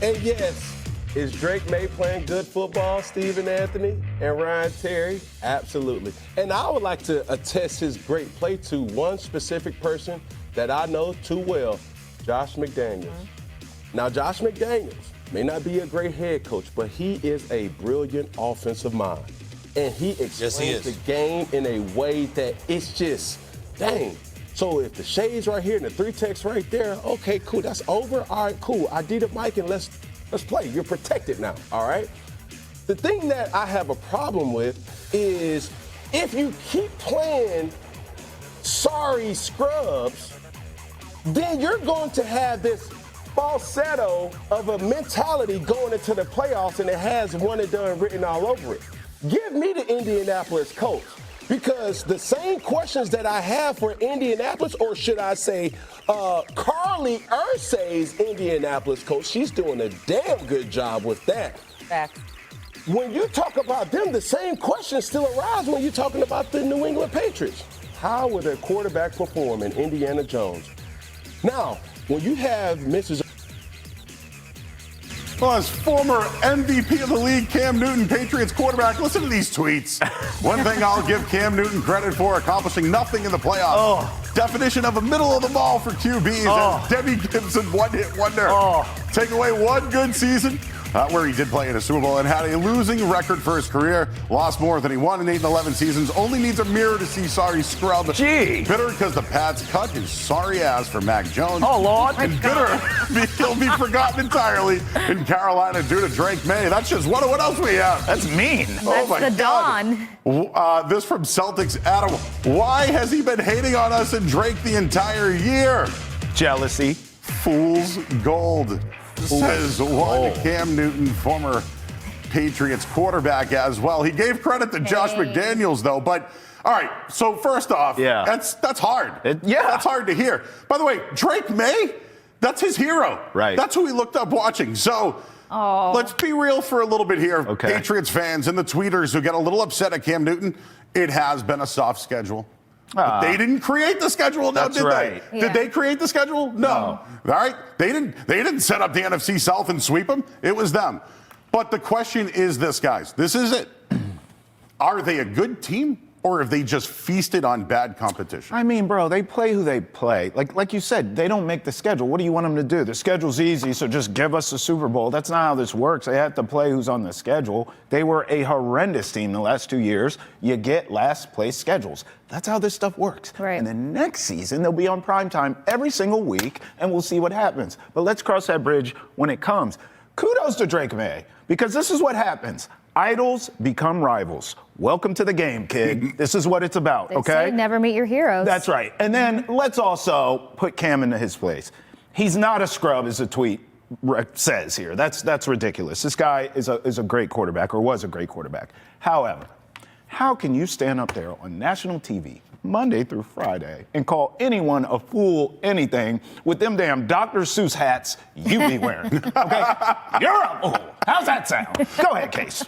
And yes, is Drake Maye playing good football, Stephen Anthony and Ryan Terry? Absolutely. And I would like to attest his great play to one specific person that I know too well, Josh McDaniels. Now, Josh McDaniels may not be a great head coach, but he is a brilliant offensive mind. And he explains the game in a way that it's just, dang. So if the shade's right here and the 3 techs right there, okay, cool, that's over. All right, cool. I did it, Mike, and let's play. You're protected now, all right? The thing that I have a problem with is if you keep playing sorry scrubs, then you're going to have this falsetto of a mentality going into the playoffs, and it has one and done written all over it. Give me the Indianapolis Colts, because the same questions that I have for Indianapolis, or should I say Carly Ursay's Indianapolis coach, she's doing a damn good job with that. Fact. When you talk about them, the same questions still arise when you're talking about the New England Patriots. How will their quarterback perform in Indiana Jones? Now, when you have Mrs. Well, as former MVP of the league, Cam Newton, Patriots quarterback, listen to these tweets. One thing I'll give Cam Newton credit for, accomplishing nothing in the playoffs. Definition of a middle of the ball for QBs. And Debbie Gibson, one-hit wonder. Take away one good season, where he did play in a Super Bowl and had a losing record for his career. Lost more than he won in 8 and 11 seasons. Only needs a mirror to see sorry scrub. Gee. Bitter because the Pats cut his sorry ass for Mac Jones. Oh, Lord. And bitter, he'll be forgotten entirely in Carolina due to Drake Maye. That's just what else we have. That's mean. That's my the God. Dawn. This from Celtics Adam. Why has he been hating on us and Drake the entire year? Jealousy. Fool's gold. Says one Cam Newton, former Patriots quarterback as well. He gave credit to Josh McDaniels, though. But, all right, so first off, that's hard. That's hard to hear. By the way, Drake Maye, that's his hero. Right. That's who he looked up watching. So let's be real for a little bit here. Okay. Patriots fans and the tweeters who get a little upset at Cam Newton, it has been a soft schedule. But they didn't create the schedule, now, did they? Yeah. Did they create the schedule? No. All right? They didn't set up the NFC South and sweep them. It was them. But the question is this, guys. This is it. Are they a good team, or have they just feasted on bad competition? I mean, bro, they play who they play. Like you said, they don't make the schedule. What do you want them to do? The schedule's easy, so just give us the Super Bowl. That's not how this works. They have to play who's on the schedule. They were a horrendous team the last 2 years. You get last place schedules. That's how this stuff works. Right. And then next season, they'll be on primetime every single week, and we'll see what happens. But let's cross that bridge when it comes. Kudos to Drake Maye, because this is what happens. Idols become rivals. Welcome to the game, kid. This is what it's about, They okay? say never meet your heroes. That's right. And then let's also put Cam into his place. He's not a scrub, as the tweet says here. That's ridiculous. This guy is a great quarterback, or was a great quarterback. However, how can you stand up there on national TV Monday through Friday and call anyone a fool anything with them damn Dr. Seuss hats you be wearing? Okay? You're a fool. How's that sound? Go ahead, Case.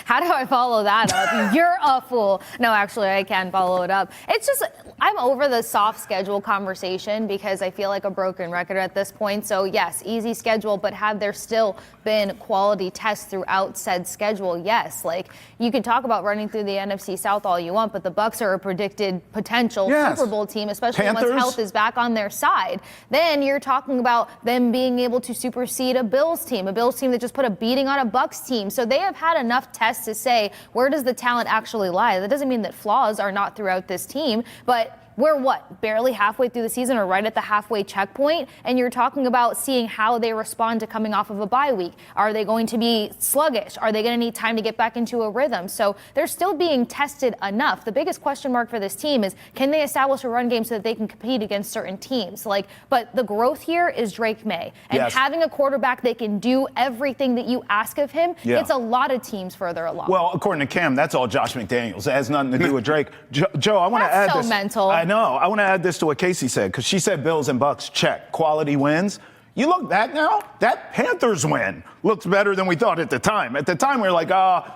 How do I follow that up? You're a fool. No, actually, I can follow it up. It's just, I'm over the soft schedule conversation because I feel like a broken record at this point. So, yes, easy schedule, but have there still been quality tests throughout said schedule? Yes. Like, you can talk about running through the NFC South all you want, but the Bucs are a predicted potential Super Bowl team, especially once health is back on their side. Then you're talking about them being able to supersede a Bills team that just put a beating on a Bucs team. So they have had enough tests to say, where does the talent actually lie? That doesn't mean that flaws are not throughout this team, but we're barely halfway through the season, or right at the halfway checkpoint, and you're talking about seeing how they respond to coming off of a bye week. Are they going to be sluggish? Are they going to need time to get back into a rhythm? So they're still being tested enough. The biggest question mark for this team is, can they establish a run game so that they can compete against certain teams? But the growth here is Drake Maye, and having a quarterback that can do everything that you ask of him, it's a lot of teams further along. Well, according to Cam, that's all Josh McDaniels. It has nothing to do with Drake. Joe, I want to add this. Mental. I know. I want to add this to what Casey said, because she said Bills and Bucks, check. Quality wins. You look back now, that Panthers win looks better than we thought at the time. At the time, we were like,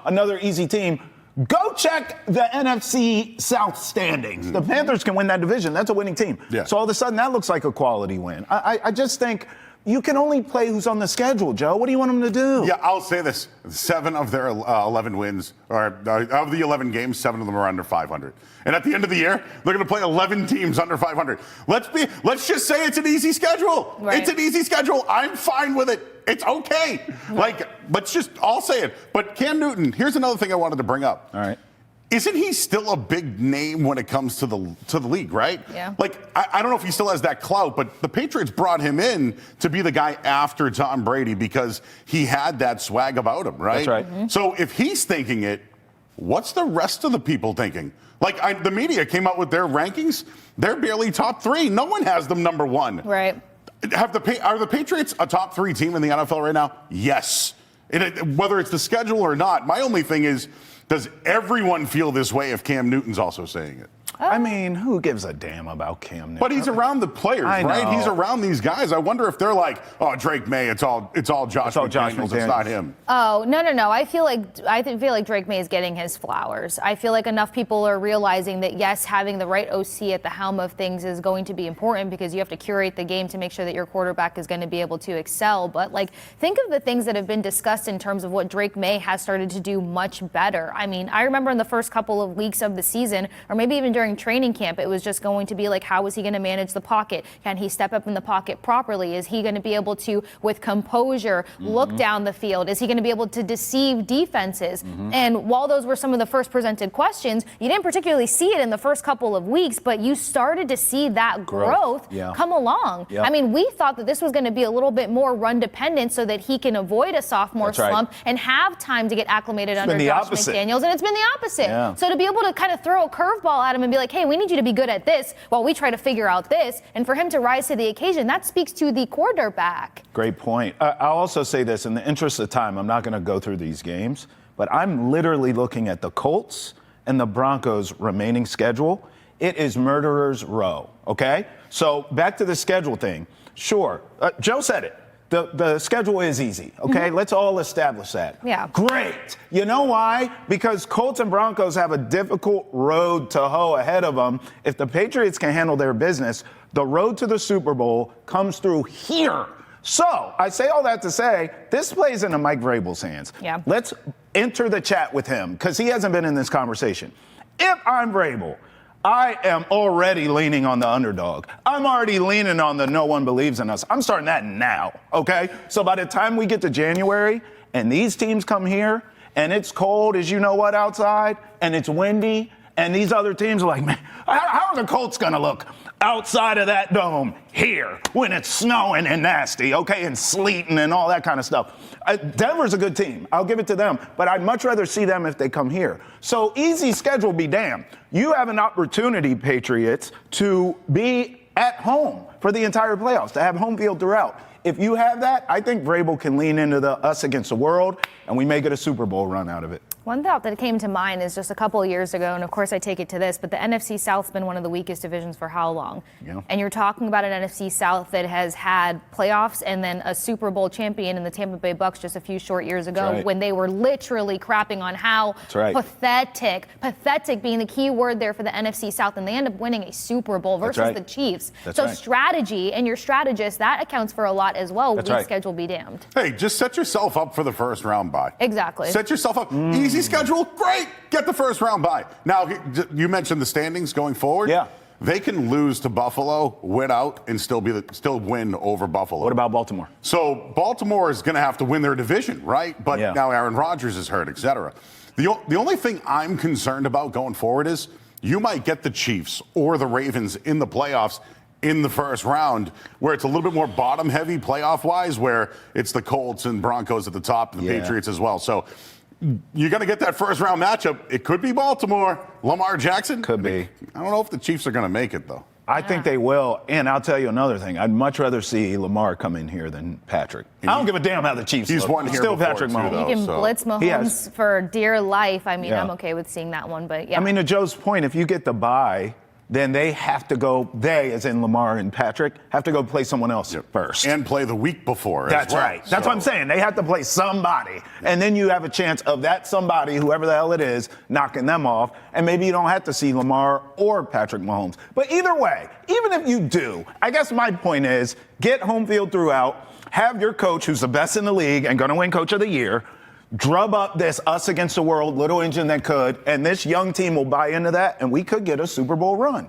another easy team. Go check the NFC South standings. The Panthers can win that division. That's a winning team. Yeah. So all of a sudden, that looks like a quality win. I just think, You can only play who's on the schedule, Joe. What do you want them to do? Yeah, I'll say this. 7 of their 11 wins, or of the 11 games, 7 of them are under 500. And at the end of the year, they're going to play 11 teams under 500. Let's just say it's an easy schedule. Right. It's an easy schedule. I'm fine with it. It's okay. I'll say it. But Cam Newton, here's another thing I wanted to bring up. All right. Isn't he still a big name when it comes to the league, right? Yeah. I don't know if he still has that clout, but the Patriots brought him in to be the guy after Tom Brady because he had that swag about him, right? That's right. Mm-hmm. So if he's thinking it, what's the rest of the people thinking? The media came out with their rankings. They're barely top 3. No one has them number 1. Right. Are the Patriots a top 3 team in the NFL right now? Yes. Whether it's the schedule or not. My only thing is, does everyone feel this way if Cam Newton's also saying it? I mean, who gives a damn about Cam Newton? But he's around the players, I right? know. He's around these guys. I wonder if they're like, oh, Drake May, it's all Josh McDaniels. It's not him. Oh, no. I feel like Drake May is getting his flowers. I feel like enough people are realizing that, yes, having the right OC at the helm of things is going to be important because you have to curate the game to make sure that your quarterback is going to be able to excel. But, think of the things that have been discussed in terms of what Drake May has started to do much better. I mean, I remember in the first couple of weeks of the season, or maybe even during training camp, it was just going to be like, how is he going to manage the pocket? Can he step up in the pocket properly? Is he going to be able to, with composure, look down the field? Is he going to be able to deceive defenses? And while those were some of the first presented questions, you didn't particularly see it in the first couple of weeks, but you started to see that growth come along. Yep. I mean, we thought that this was going to be a little bit more run dependent so that he can avoid a sophomore slump and have time to get acclimated under Josh McDaniels, and it's been the opposite. Yeah. So to be able to kind of throw a curveball at him and be like, hey, we need you to be good at this while we try to figure out this, and for him to rise to the occasion, that speaks to the quarterback. Great point. I'll also say this, in the interest of time, I'm not going to go through these games, but I'm literally looking at the Colts and the Broncos' remaining schedule. It is murderer's row, okay? So back to the schedule thing. Sure, Joe said it. The schedule is easy, okay? Let's all establish that. Yeah. Great. You know why? Because Colts and Broncos have a difficult road to hoe ahead of them. If the Patriots can handle their business, the road to the Super Bowl comes through here. So I say all that to say, this plays into Mike Vrabel's hands. Yeah. Let's enter the chat with him, because he hasn't been in this conversation. If I'm Vrabel, I am already leaning on the underdog. I'm already leaning on the no one believes in us. I'm starting that now, okay? So by the time we get to January and these teams come here and it's cold as you know what outside and it's windy and these other teams are like, man, how are the Colts going to look outside of that dome here when it's snowing and nasty, okay, and sleeting and all that kind of stuff? Denver's a good team. I'll give it to them. But I'd much rather see them if they come here. So easy schedule be damned. You have an opportunity, Patriots, to be at home for the entire playoffs, to have home field throughout. If you have that, I think Vrabel can lean into the us against the world, and we may get a Super Bowl run out of it. One thought that came to mind is just a couple of years ago, and of course I take it to this, but the NFC South's been one of the weakest divisions for how long? Yeah. And you're talking about an NFC South that has had playoffs and then a Super Bowl champion in the Tampa Bay Bucks just a few short years ago when they were literally crapping on how pathetic being the key word there for the NFC South, and they end up winning a Super Bowl versus the Chiefs. Strategy and your strategist, that accounts for a lot as well. Weak schedule be damned. Hey, just set yourself up for the first round bye. Exactly. Set yourself up. Easy schedule, great. Get the first round bye. Now, you mentioned the standings going forward. Yeah. They can lose to Buffalo, win out, and still win over Buffalo. What about Baltimore? So Baltimore is going to have to win their division, right? But now Aaron Rodgers is hurt, et cetera. The only thing I'm concerned about going forward is you might get the Chiefs or the Ravens in the playoffs in the first round, where it's a little bit more bottom-heavy playoff-wise, where it's the Colts and Broncos at the top, and the Patriots as well. So you're going to get that first-round matchup. It could be Baltimore, Lamar Jackson. Could be. I don't know if the Chiefs are going to make it, though. I think they will, and I'll tell you another thing. I'd much rather see Lamar come in here than Patrick. I don't give a damn how the Chiefs look. Won here Still before, Patrick too, Mahomes. though, You can blitz Mahomes for dear life. I mean, I'm okay with seeing that one, but I mean, to Joe's point, if you get the bye, then they have to go, as in Lamar and Patrick, have to go play someone else first. And play the week before. That's right. That's what I'm saying. They have to play somebody. And then you have a chance of that somebody, whoever the hell it is, knocking them off. And maybe you don't have to see Lamar or Patrick Mahomes. But either way, even if you do, I guess my point is get home field throughout. have your coach, who's the best in the league and going to win Coach of the Year, drub up this us against the world, little engine that could, and this young team will buy into that, and we could get a Super Bowl run.